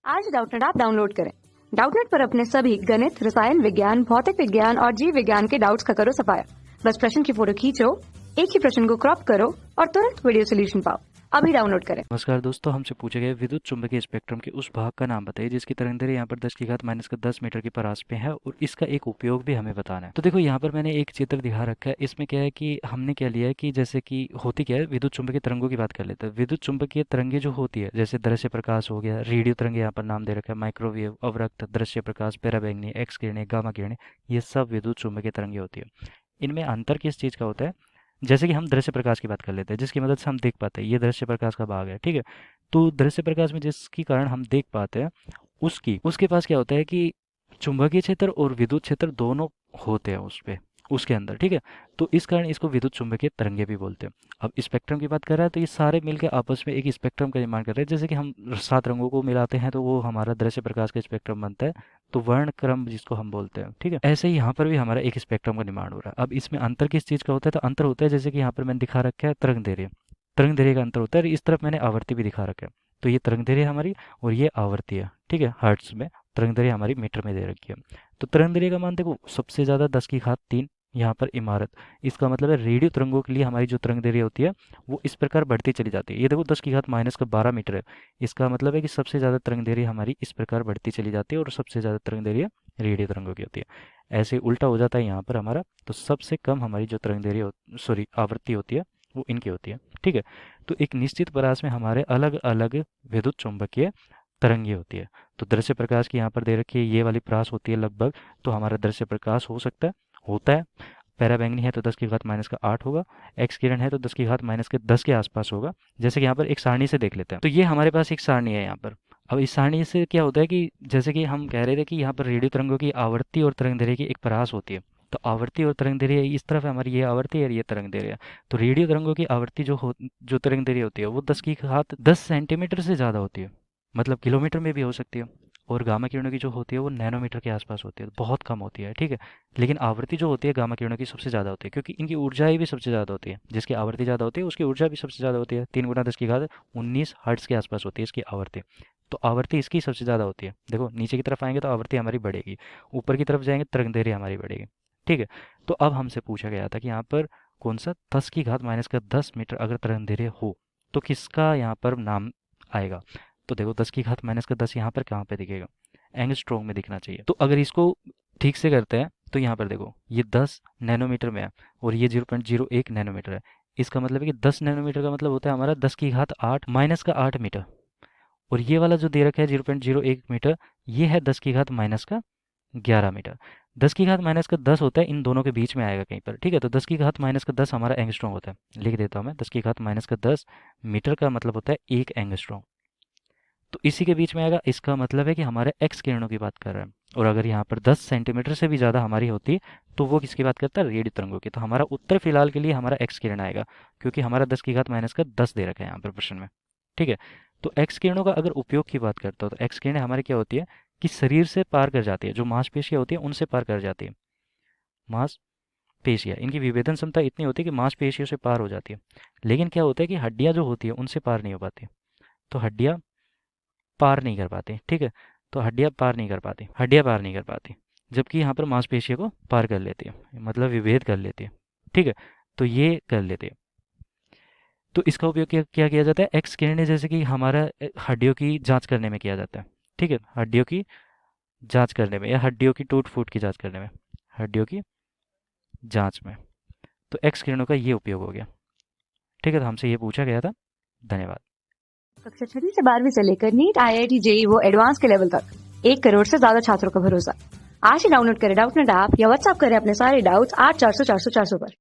आज Doubtnut app download करें। Doubtnut पर अपने सभी गणित, रसायन विज्ञान, भौतिक विज्ञान और जीव विज्ञान के डाउट्स का करो सफाया। बस प्रश्न की फोटो खींचो, एक ही प्रश्न को क्रॉप करो और तुरंत वीडियो सोल्यूशन पाओ। अभी डाउनलोड करें। नमस्कार दोस्तों, हमसे पूछे गए विद्युत चुंबकीय स्पेक्ट्रम के उस भाग का नाम बताइए जिसकी तरंगदैर्घ्य यहाँ पर 10⁻⁻10 मीटर के परास पे है और इसका एक उपयोग भी हमें बताना है। तो देखो यहाँ पर मैंने एक चित्र दिखा रखा है। इसमें क्या है कि हमने क्या लिया है कि जैसे कि होती क्या है, विद्युत चुंबकीय तरंगों की बात कर लेते हैं। विद्युत चुंबकीय तरंगे जो होती है, जैसे दृश्य प्रकाश हो गया, रेडियो तरंगे यहाँ पर नाम दे रखा है, माइक्रोवेव, अवरक्त, दृश्य प्रकाश, पराबैंगनी, एक्स किरणें, गामा किरणें, ये सब विद्युत चुंबकीय तरंगे होती है। इनमें अंतर किस चीज़ का होता है? जैसे कि हम दृश्य प्रकाश की बात कर लेते हैं, जिसकी मदद से हम देख पाते हैं, ये दृश्य प्रकाश का भाग है, ठीक है। तो दृश्य प्रकाश में जिसके कारण हम देख पाते हैं, उसकी उसके पास क्या होता है कि चुंबकीय क्षेत्र और विद्युत क्षेत्र दोनों होते हैं उस पे, उसके अंदर, ठीक है। तो इस कारण इसको विद्युत चुंबकीय तरंगे भी बोलते हैं। अब स्पेक्ट्रम की बात कर रहा है तो ये सारे मिलकर आपस में एक स्पेक्ट्रम का निर्माण कर रहे हैं। जैसे कि हम 7 रंगों को मिलाते हैं तो वो हमारा दृश्य प्रकाश का स्पेक्ट्रम बनता है, तो वर्ण क्रम जिसको हम बोलते हैं, ठीक है। ऐसे ही यहाँ पर भी हमारा एक स्पेक्ट्रम का निर्माण हो रहा है। अब इसमें अंतर किस चीज़ का होता है? तो अंतर होता है, जैसे कि यहाँ पर मैंने दिखा रखा है तरंगदैर्घ्य, तरंगदैर्घ्य का अंतर होता है। और इस तरफ मैंने आवर्ती भी दिखा रखा है। तो ये तरंगदैर्घ्य हमारी और ये आवर्ती है, ठीक है। हर्ट्ज में तरंगदैर्घ्य हमारी मीटर में दे रखी है। तो तरंगदैर्घ्य का मान देखो, सबसे ज़्यादा 10⁻³ यहाँ पर इमारत। इसका मतलब है रेडियो तरंगों के लिए हमारी जो तरंगदैर्घ्य होती है वो इस प्रकार बढ़ती चली जाती है। ये देखो 10⁻⁻12 मीटर है। इसका मतलब है कि सबसे ज़्यादा तरंगदैर्घ्य हमारी इस प्रकार बढ़ती चली जाती है और सबसे ज़्यादा तरंगदैर्घ्य रेडियो तरंगों की होती है। ऐसे उल्टा हो जाता है यहाँ पर हमारा। तो सबसे कम हमारी जो तरंगदैर्घ्य सॉरी आवृत्ति होती है वो इनकी होती है, ठीक है। तो एक निश्चित परास में हमारे अलग अलग विद्युत चुंबकीय तरंगे होती है। तो दृश्य प्रकाश की यहाँ पर दे रखी है, ये वाली परास होती है लगभग, तो हमारा दृश्य प्रकाश हो सकता है, होता है। पैराबैंगनी है तो 10⁻⁻8 होगा। एक्स किरण है तो 10⁻⁻10 के आसपास होगा। जैसे कि यहाँ पर एक सारणी से देख लेते हैं। तो ये हमारे पास एक सारणी है यहाँ पर। अब इस सारणी से क्या होता है कि जैसे कि हम कह रहे थे कि यहाँ पर रेडियो तरंगों की आवर्ती और तरंगदैर्घ्य की एक परास होती है। तो आवर्ती और तरंगदैर्घ्य इस तरफ है हमारी, ये आवर्ती है और ये तरंगदैर्घ्य है। तो रेडियो तरंगों की आवर्ती जो तरंगदैर्घ्य होती है वो 10 सेंटीमीटर से ज़्यादा होती है, मतलब किलोमीटर में भी हो सकती है। और गामा किरणों की जो होती है वो नैनोमीटर के आसपास होती है, बहुत कम होती है, ठीक है। लेकिन आवृत्ति जो होती है गामा किरणों की सबसे ज़्यादा होती है, क्योंकि इनकी ऊर्जाएं भी सबसे ज़्यादा होती है। जिसकी आवृत्ति ज़्यादा होती है उसकी ऊर्जा भी सबसे ज़्यादा होती है। 3 × 10⁻19 हर्ट्ज के आसपास होती है इसकी आवृत्ति। तो आवृत्ति इसकी सबसे ज़्यादा होती है। देखो नीचे की तरफ आएंगे तो आवृत्ति हमारी बढ़ेगी, ऊपर की तरफ जाएंगे तरंगदैर्घ्य हमारी बढ़ेगी, ठीक है। तो अब हमसे पूछा गया था कि यहाँ पर कौन सा 10⁻⁻10 मीटर अगर तरंगदैर्घ्य हो तो किसका यहाँ पर नाम आएगा? तो देखो 10⁻⁻10 यहाँ पर कहाँ पे दिखेगा? एंगस्ट्रॉम में दिखना चाहिए। तो अगर इसको ठीक से करते हैं तो यहाँ पर देखो ये 10 नैनोमीटर में है और ये 0.01 नैनोमीटर है। इसका मतलब है कि 10 नैनोमीटर का मतलब होता है हमारा 10⁻8 मीटर। और ये वाला जो दे रखा है 0.01 मीटर, ये है 10⁻11 मीटर। 10⁻10 होता है इन दोनों के बीच में आएगा कहीं पर, ठीक है। तो 10⁻10 हमारा एंगस्ट्रॉम होता है। लिख देता हूँ मैं, 10⁻10 मीटर का मतलब होता है 1 एंगस्ट्रॉम। तो इसी के बीच में आएगा। इसका मतलब है कि हमारे एक्स किरणों की बात कर रहे हैं। और अगर यहाँ पर 10 सेंटीमीटर से भी ज़्यादा हमारी होती है तो वो किसकी बात करता है? रेडियो तरंगों की। तो हमारा उत्तर फिलहाल के लिए हमारा एक्स किरण आएगा, क्योंकि हमारा 10⁻10 दे रखा है यहाँ पर प्रश्न में, ठीक है। तो एक्स किरणों का अगर उपयोग की बात करता हो तो एक्स किरणें हमारी क्या होती है कि शरीर से पार कर जाती है, जो मांसपेशियाँ होती है उनसे पार कर जाती है। मांसपेशियाँ, इनकी विभेदन क्षमता इतनी होती है कि मांसपेशियों से पार हो जाती है। लेकिन क्या होता है कि हड्डियाँ जो होती है उनसे पार नहीं हो पाती। तो हड्डियाँ पार नहीं कर पाती, ठीक है। तो हड्डियाँ पार नहीं कर पाती, हड्डियाँ पार नहीं कर पाती, जबकि यहाँ पर मांसपेशियों को पार कर लेती है, मतलब विभेद कर लेती है, ठीक है। तो ये कर लेती है। तो इसका उपयोग क्या किया जाता है? एक्स किरणें जैसे कि हमारा हड्डियों की जांच करने में किया जाता है, ठीक है। हड्डियों की जांच करने में या हड्डियों की टूट फूट की जांच करने में, हड्डियों की जांच में। तो एक्स किरणों का ये उपयोग हो गया, ठीक है। तो हमसे ये पूछा गया था। धन्यवाद। कक्षा 6 से 12वीं से लेकर नीट, IIT, JEE वो एडवांस के लेवल तक 1 करोड़ से ज्यादा छात्रों का भरोसा। आज ही डाउनलोड करें डाउटनेट ऐप या व्हाट्सएप करें अपने सारे डाउट्स 8400 400 400 पर।